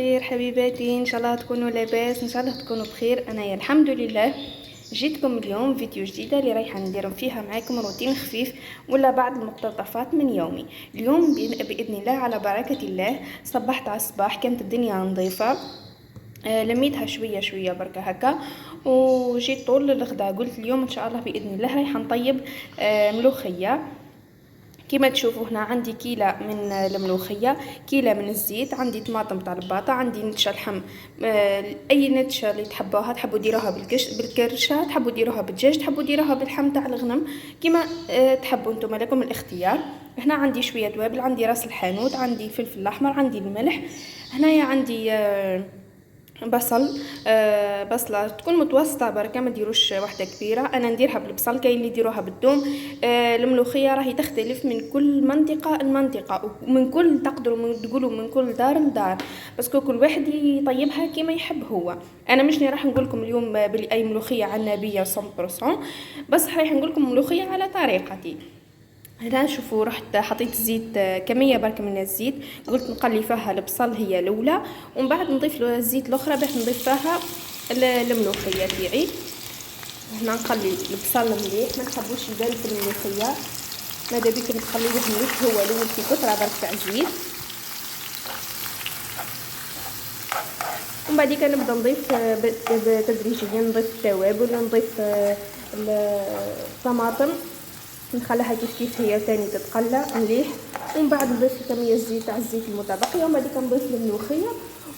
الخير حبيباتي، ان شاء الله تكونوا لاباس، ان شاء الله تكونوا بخير. انايا الحمد لله. جيتكم اليوم فيديو جديده اللي رايحه ندير فيها معاكم روتين خفيف ولا بعض المقتطفات من يومي. اليوم باذن الله على بركه الله صبحت على الصباح، كانت الدنيا نظيفه. لميتها شويه شويه بركه هكا، وجيت طول الغداء قلت اليوم ان شاء الله باذن الله رايحه نطيب ملوخيه. كما تشوفوا هنا عندي كيلة من الملوخية، كيلة من الزيت، عندي طماطم تاع الباطا، عندي نتشا لحم. اي نتشا اللي تحبوها، تحبوا ديروها بالكرشه، تحبوا ديروها بالدجاج، تحبوا ديروها باللحم تاع الغنم، كما تحبوا انتم، لكم الاختيار. هنا عندي شويه توابل، عندي راس الحانوت، عندي فلفل احمر، عندي الملح. هنايا عندي بصل، بصله تكون متوسطه بركه، ما ديروش واحده كبيره. انا نديرها بالبصل، كاين اللي يديروها بالثوم. الملوخيه راهي تختلف من كل منطقه لمنطقه، ومن كل تقدروا تقولوا من كل دار لدار، باسكو كل واحد يطيبها كما يحب هو. انا مش راح نقول لكم اليوم بلي اي ملوخيه عنابيه 100%، بس راح نقول لكم ملوخيه على طريقتي. هنا شوفوا، رحت حطيت الزيت، كميه بركه من الزيت، قلت نقلي فيها البصل هي الاولى، ومن بعد نضيف له الزيت الاخرى باش نضيف فيها الملوخيه تاعي. هنا نقلي البصل مليح، ما نحبوش يبان في الملوخيه، ماذا بيك نخليه مليح هو الاول في كثره برك تاع الزيت. ومن بعد كنبدا نضيف تدريجيا، نضيف التوابل، ونضيف الطماطم، نخليها كيف هي تاني تتقلى مليح. ومن بعد نضيف كميه الزيت تاع الزيت المتبقيه، ومن بعد كنضيف الملوخيه،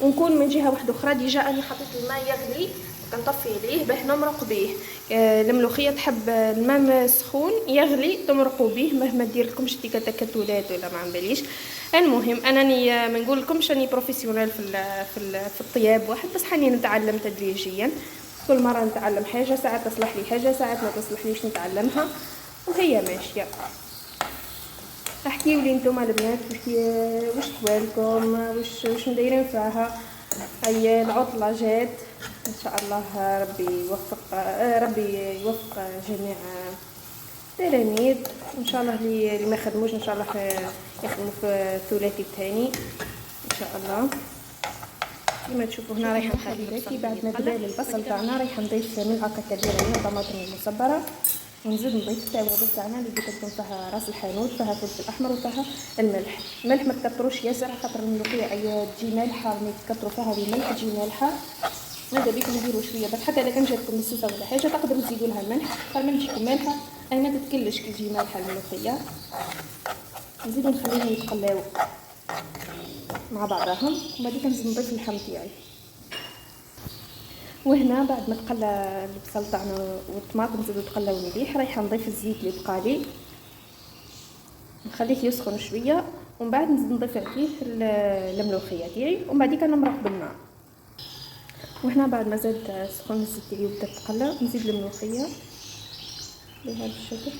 ونكون من جهه واحده اخرى ديجا اني حطيت الماء يغلي، كنطفي عليه باش نمرق به. الملوخيه تحب الماء سخون يغلي تمرقوا به، ما دير لكمش ديك تكتلات ولا ما عمباليش. المهم انني ما نقول لكمش اني بروفيسيونيل في الطياب واحد، بس حاني نتعلم تدريجيا، كل مره نتعلم حاجه، ساعات تصلح لي حاجه، ساعات ما تصلحليش نتعلمها، وهي ماشيه. احكيوا لي نتوما البنات واش حوالكم، واش مدايرين فيها. هيا العطله جات، ان شاء الله ربي يوفق جميع التلاميذ، ان شاء الله اللي ما خدموش ان شاء الله يخدموا في الثلاثي الثاني ان شاء الله. كما تشوفوا هنا رايحه نخلي بعد ما تبال البصل تاعنا، رايحه نضيف ملعقه كبيره من الطماطم المصبره، ونزيد نضيف التوابل تاعنا اللي قلت لكم، فيها راس الحانوت، فيها فلفل احمر، وفيها الملح. الملح ما تكثروش ياسر، خاطر الملوخيه تجي مالحه، ملي تكثروا فيها الملح تجي مالحه. ماذا بيكم نديروا شويه بس، حتى اذا كان جاتكم مسوسه ولا حاجه تقدروا تزيدوا لها الملح، خاطر ما تجيكم مالحه اي ما تتكلش كي تجي مالحه الملوخيه. نزيدوا نخليهم يتقلاو مع بعضهم، وبعد كده نزيد نضيف اللحم تاعي. وهنا بعد ما تقلى البصل تاعنا والطماطم نزيدو تقلاو مليح، رايحه نضيف الزيت اللي بقالي، نخليه يسخن شويه، ومن بعد نزيد نضيف عليه الملوخيه تاعي، ومن بعد كده نمرق بالماء. وهنا بعد ما زاد سخن الزيت تاعي وبدات تقلى، نزيد الملوخيه بهذا الشكل،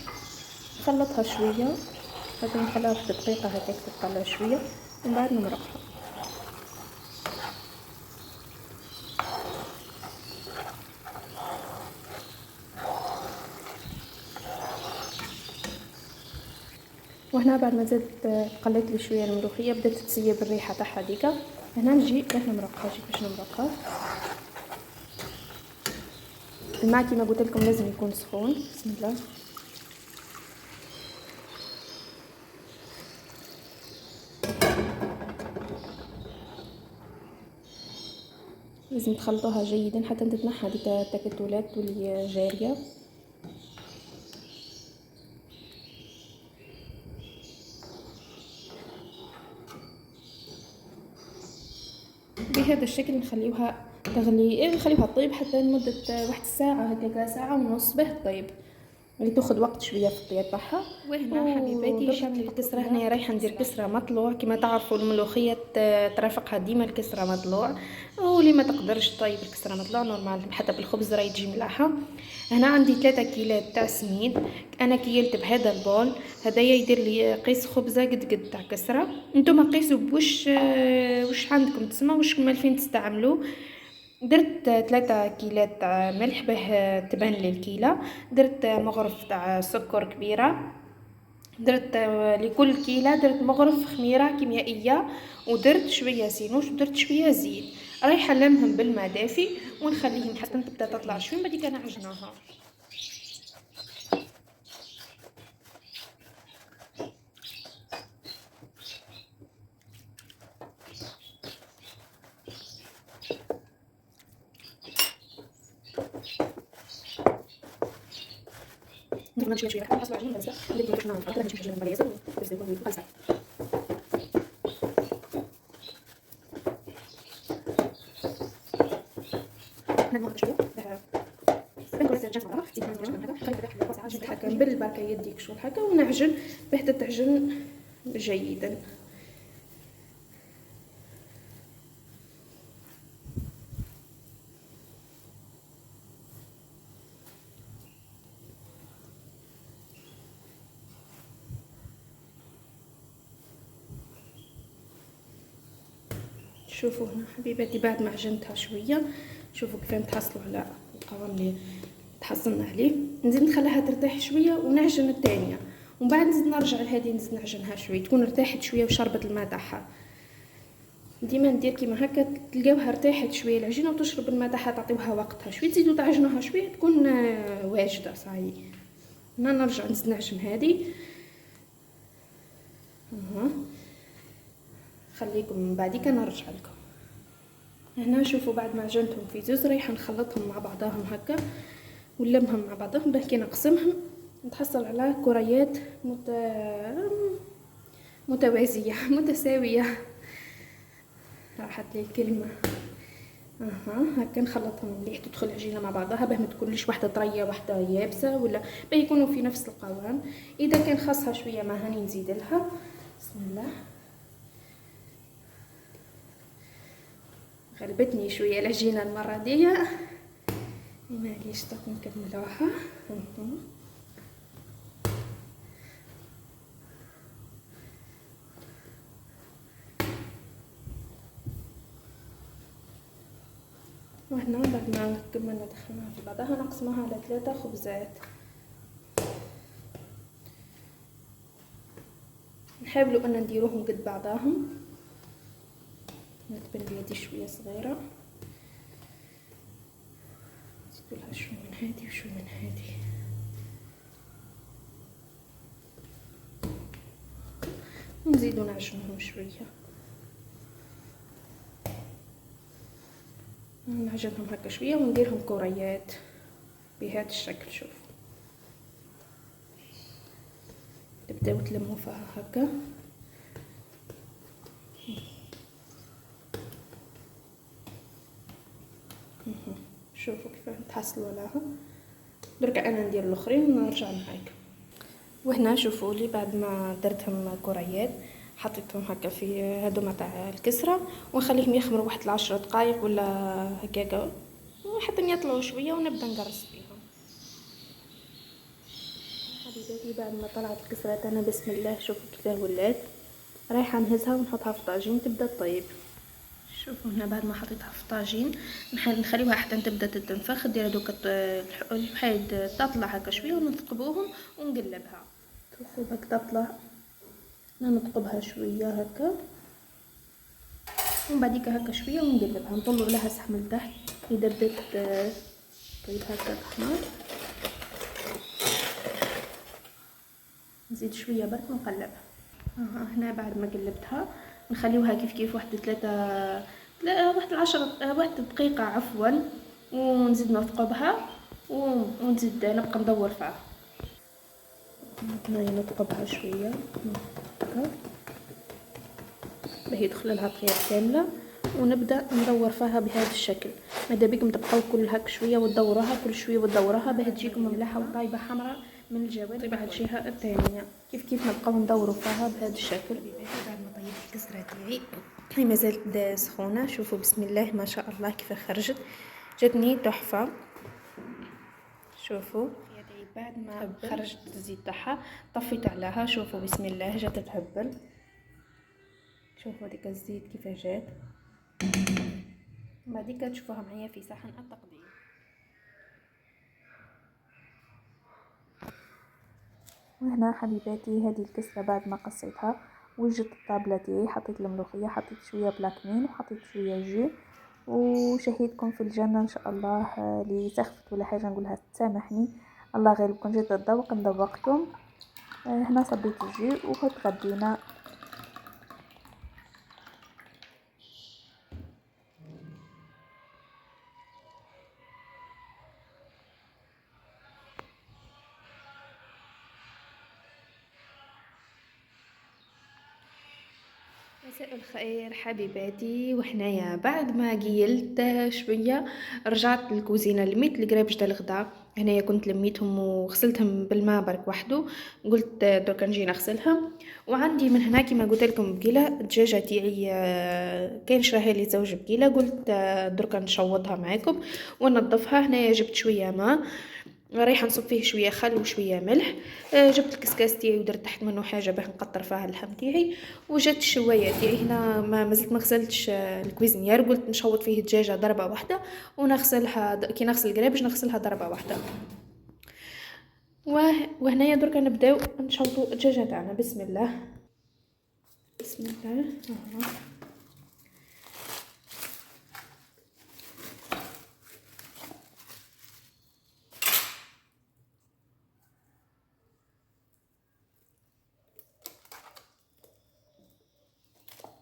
نخلطها شويه، هاكا نخليها واحد دقيقه هكاك تتقلى شويه، ومن بعد نمرقها. وهنا بعد ما زدت قليت لي شويه الملوخيه، بدات تسيب الريحه تاعها ديكا. هنا نجي باش نمرقها، باش نمرقها. الماء كيما قلت لكم لازم يكون سخون. بسم الله. لازم تخلطوها جيدا حتى تتنحى ديك التكتلات واللي جاريه. بهذا الشكل نخليوها تغلي، نخليوها طيب حتى لمده واحد الساعه هكاك، ساعه ونص به طيب، اللي تاخذ وقت شويه في الطياب تاعها. وهنا حبيباتي جات لي الكسره، هنا رايحه ندير كسره مطلوع. كما تعرفوا الملوخيه ترافقها ديما الكسره مطلوع، واللي ما تقدرش طيب الكسره مطلوع نورمال حتى بالخبز راهي تجي ملاحه. هنا عندي 3 كيلات تاع سميد، انا كيلت بهذا البول هدايا، يدير لي قيس خبزه قد تاع كسره. نتوما قيسوا واش عندكم تسمى، واش مالفين تستعملوا. درت 3 كيلات تاع ملح باه تبان لي الكيله، درت مغرف تاع سكر كبيره، درت لكل كيلة درت مغرف خميرة كيميائية، ودرت شوية سينوش، ودرت شوية زيت. رايحة نلمهم بالماء دافي ونخليهم حتى تبدا تطلع شوي، من بعد نعجنوها. نمشي شويه حتى نحصلوا عجينه بس اللي كنا نعمل حتى نمشي نجيب البريز بس يكون خلص. نعمل شويه نتحكم بالبركه يديك شغل هكا ونعجن بحتى تعجن جيدا. شوفوا هنا حبيباتي بعد ما عجنتها شويه، شوفوا كيف نتحصلوا على القوام اللي تحصلنا عليه. نزيد نخليها ترتاح شويه ونعجن الثانيه، ومن بعد نزيد نرجع لهذه نزيد نعجنها شويه تكون ارتاحت شويه وشربت الماء تاعها. ديما ندير كيما هكا تلقاوها ارتاحت شويه العجينه وتشرب الماء تاعها، تعطيوها وقتها شويه تزيدوا تعجنوها شويه تكون واجده صاي. هنا نرجع نزيد نعجن هذه. خليكم من بعديك نرجع لكم. هنا شوفوا بعد ما عجنتهم في زوز رايحه نخلطهم مع بعضهم هكا ونلمهم مع بعضهم باش نقسمهم نتحصل على كريات متوازيه متساويه، راحت لي الكلمه. هكا نخلطهم مليح تدخل العجينه مع بعضها باه ما تكونش واحده طريه واحده يابسه، ولا باه يكونوا في نفس القوام. اذا كان خاصها شويه ما هاني نزيد لها. بسم الله. غلبتني شويه العجينه المره دي، معليش طاق نكملوها. وهنا بعد ما كملنا دخلناها في بعضها نقسمها على 3 خبزات. نحاولوا ان نديروهم قد بعضاهم. نتبل بيدي شويه صغيره، نزيدولها شويه من هذه وشويه من هذه، ونزيدو نعجنهم شويه. نعجنهم هكا شويه ونديرهم كريات بهذا الشكل. شوف تبداو تلموا فيها هكا. شوفوا كيف تحصلوا لها. درك انا ندير الاخرين ونرجع معاكم. وهنا شوفوا لي بعد ما درتهم كريات حطيتهم هكا في هذوما تاع الكسره ونخليهم يخمروا واحد 10 دقائق ولا هكاكا حتى يطلعوا شويه ونبدا نقرص فيهم. حبيباتي بعد ما طلعت الكسره تاعنا بسم الله شوفوا كيف ولات. رايحه نهزها ونحطها في طاجين تبدا طيب. شوفوا هنا بعد ما حطيتها في طاجين نخليوها حتى تبدا تنفخ. ندير دوك الحوايد تطلع هكا شويه ونثقبوهم ونقلبها. شوفوا هاك تطلع نثقبها شويه هكا ومن بعديك هكا شويه ونقلبها. نطلعوا لها سحم لتحت اذا بدات طيب هكا تحمر. نزيد شويه برك ونقلبها. هنا بعد ما قلبتها نخليوها كيف واحد 3 واحد 10 واحد دقيقه عفوا، ونزيد نثقبها ونزيد نبقى ندور فيها. هنايا نثقبها شويه هكا باه يدخل لها الخيار كامله، ونبدا ندور فيها بهذا الشكل. ماذا بكم تبقاو كل هك شويه وتدوروها كل شويه وتدوروها باه تجيكم مملحه وطايبه حمراء من الجوانب. طيب على الجهه الثانيه كيف نبقاو ندوروا فيها بهذا الشكل. بعد ما طيبت الكسره تاعي هي مازالت سخونه. شوفوا بسم الله ما شاء الله كيف خرجت، جاتني تحفه. شوفوا بعد ما خرجت الزيت تاعها طفيت عليها. شوفوا بسم الله جات تهبل. شوفوا هذيك الزيت كيف جات. بعديك تشوفوها معايا في صحن التقديم. وهنا حبيباتي هذه الكسرة بعد ما قصيتها وجدت الطابلة تاعي، حطيت الملوخية، حطيت شويه بلاكمين وحطيت شويه جو، وشهيتكم في الجنه ان شاء الله. اللي سخفت ولا حاجه نقولها تسامحني، الله غالب. كون جيت الذوق نذوقكم. هنا صبيت الجو وتغدينا. مساء الخير حبيباتي. وحنايا بعد ما قيلت شويه رجعت للكوزينه، لميت القرابج تاع الغداء. هنايا كنت لميتهم وغسلتهم بالماء برك وحده، قلت درك نجي نغسلها. وعندي من هنا كيما قلت لكم بقيله الدجاجه تاعي كان شراها لي زوج بقيله، قلت درك نشوضها معاكم وننظفها. هنايا جبت شويه ماء، رايحه نصب فيه شويه خل وشويه ملح. جبت الكسكاس تاعي ودرت تحت منه حاجه باه نقطر فيها اللحم تاعي. وجدت الشوايه تاعي هنا ما مازلت ما غسلتش الكويزنيير، قلت نشوط فيه الدجاجه ضربه واحده ونغسلها كي نغسل القرابج نغسلها ضربه واحده. وهنايا درك نبداو نشوطوا الدجاجه تاعنا. بسم الله بسم الله.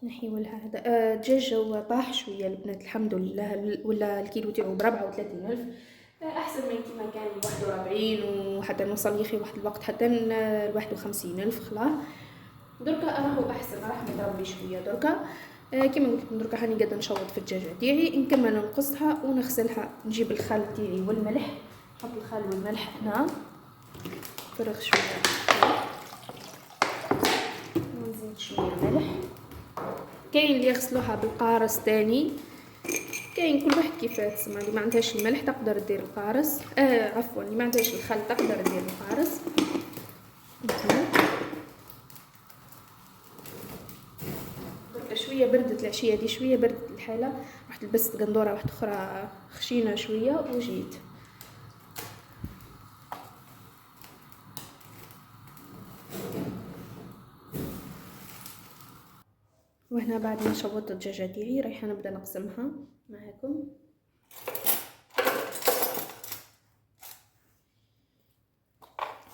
نحيو لها هذا الدجاج هو طاح شويه البنات الحمد لله، ولا الكيلو تاعو ب34,000. احسن من كيما كان 41، وحتى نوصل يخي واحد الوقت حتى 51,000 خلاص. دركا راهو احسن رحمه ربي شويه دركا. كيما قلت لكم دركا هاني قاعده نشوط في الدجاجه تاعي، نكمل نقصها ونغسلها. نجيب الخل تاعي والملح، نحط الخل والملح هنا، فرغ شويه ونزيد شويه ملح. كاين اللي يغسلوها بالقارص تاني، كاين كل واحد كيفاه تسمى. اللي ما عندهاش الملح تقدر دير القارص، عفوا اللي ما عندهاش الخل تقدر دير القارص. درك شويه بردت العشيه دي، شويه بردت الحاله، رحت لبست قندوره واحده اخرى خشينه شويه وجيت. وهنا بعد ما شوطت الدجاجه تاعي رايحه نبدا نقسمها معاكم.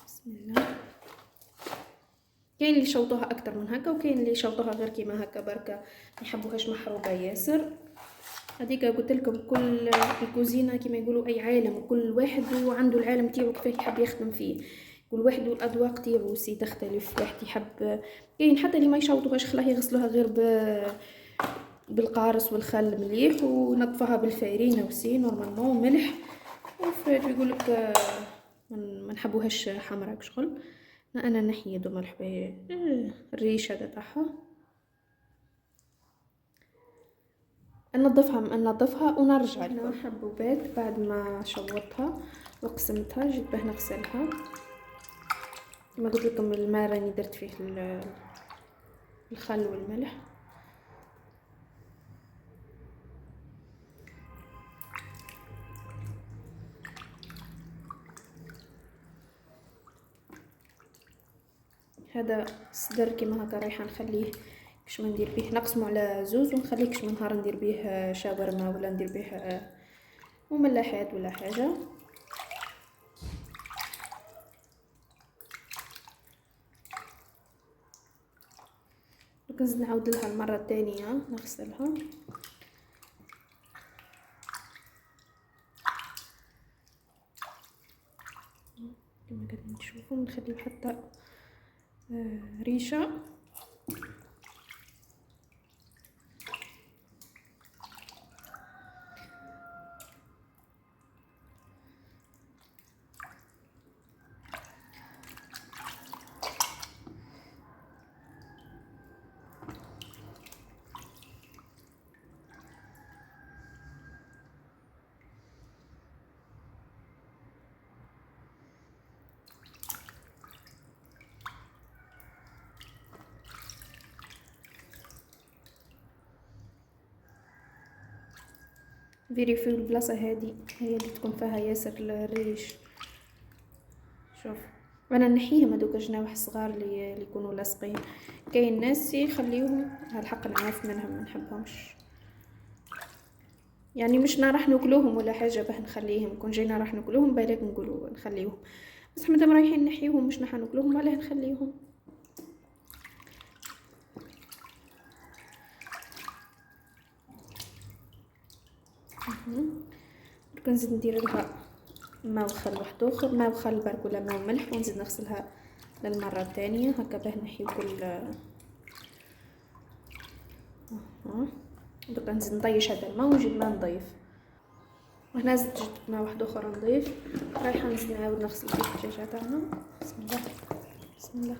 بسم الله. كاين اللي يشوطوها اكثر من هكا، وكاين اللي يشوطوها غير كيما هكا بركه، ما يحبوهاش محروقه ياسر. هذيك قلت لكم كل الكوزينه كيما يقولوا اي عالم، وكل واحد وعنده العالم تاعو كيفاه يحب يخدم فيه، كل واحد والاذواق تاعو سي تختلف. واحد يحب، كاين حتى اللي ما يشوطوهاش خلاه يغسلوها غير بالقارص والخل مليح ونطفها بالفارينه وسي نورمالمون ملح. وفات يقول لك ما نحبوهاش حمراء شغل. انا نحيدو مرحبا الريش هذا تاعها، ننظفها ونرجع لكم. حبوبات بعد ما شوطتها وقسمتها جيت باه نغسلها. كما قلت لكم الماء راني درت فيه الخل والملح. هذا صدر كيما هكا رايحه نخليه كش ما ندير به، نقسمه على زوز ونخليه كش من نهار ندير به شاورما ولا ندير به مملحات ولا حاجه. نزيد نعاود لها المره الثانيه نغسلها. كما قاعدين تشوفوا نخليه حتى ريشه. فيريفيو البلاصه هذه هي اللي تكون فيها ياسر الريش. شوف وانا نحيهم هذوك الجناوح الصغار اللي يكونوا لاصقين. كاين ناس يخليوهم، الحق نعرف منهم ما نحبهمش، يعني مش راح ناكلوهم ولا حاجه باه نخليهم، كون جينا راح ناكلوهم بالك نقولوا نخليهم، بس مادام رايحين نحيوهم مش راح ناكلوهم علاه نخليهم. درك نزيد ندير لها ماء وخل واحد اخر، ماء وخل برك ولا ماء وملح، ونزيد نغسلها للمره الثانيه هكا باه نحيو كل. دوكا نزيد نطيش هذا الماء ونجيب ماء نضيف، وهنا زدت جبت ماء واحد اخر نضيف. رايحه نزيد نعاود نغسل فيه الدجاجه تاعنا. بسم الله بسم الله.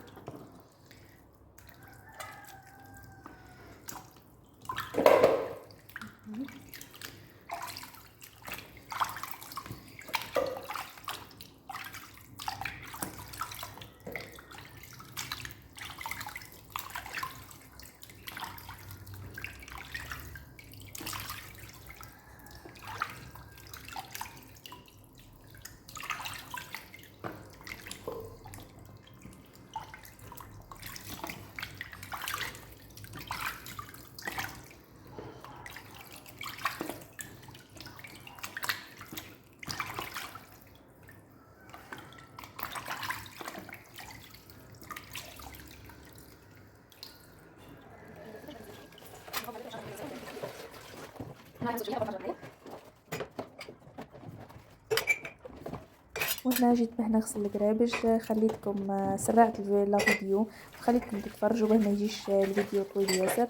وهنا جيت باه نغسل القرابج. خليتكم سرعت لا فيديو وخليتكم تتفرجوا باه ما يجيش الفيديو طويل ياسر.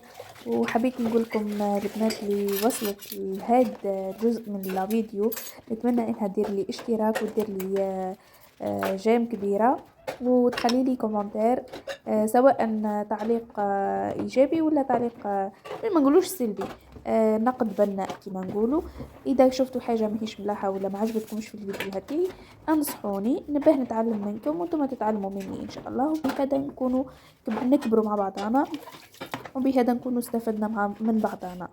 وحبيت نقول لكم البنات اللي وصلت لهذا الجزء من لا فيديو، نتمنى انها دير لي اشتراك ودير لي جيم كبيره وتخلي لي كومنتير، سواء تعليق ايجابي ولا تعليق ما نقولوش سلبي، نقد بناء كما نقولوا. اذا شفتوا حاجه ماهيش ملاحه ولا ما عجبتكمش في الفيديو هاتي انصحوني، نباه نتعلم منكم وانتم تتعلموا مني ان شاء الله، وبهذا نكونوا نكبروا مع بعضنا، وبهذا نكونوا استفدنا من بعضنا.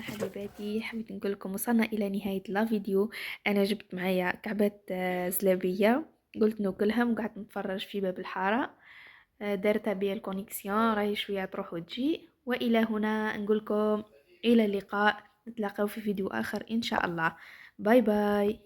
حبيباتي حبيت نقول لكم وصلنا الى نهايه لا فيديو. انا جبت معايا كعبات زلابيه، قلت ناكلهم وقعدت نتفرج في باب الحاره. دارتها بيا الكونيكسيون راهي شويه تروح وتجي. والى هنا نقول لكم الى اللقاء، نتلاقاو في فيديو اخر ان شاء الله. باي باي.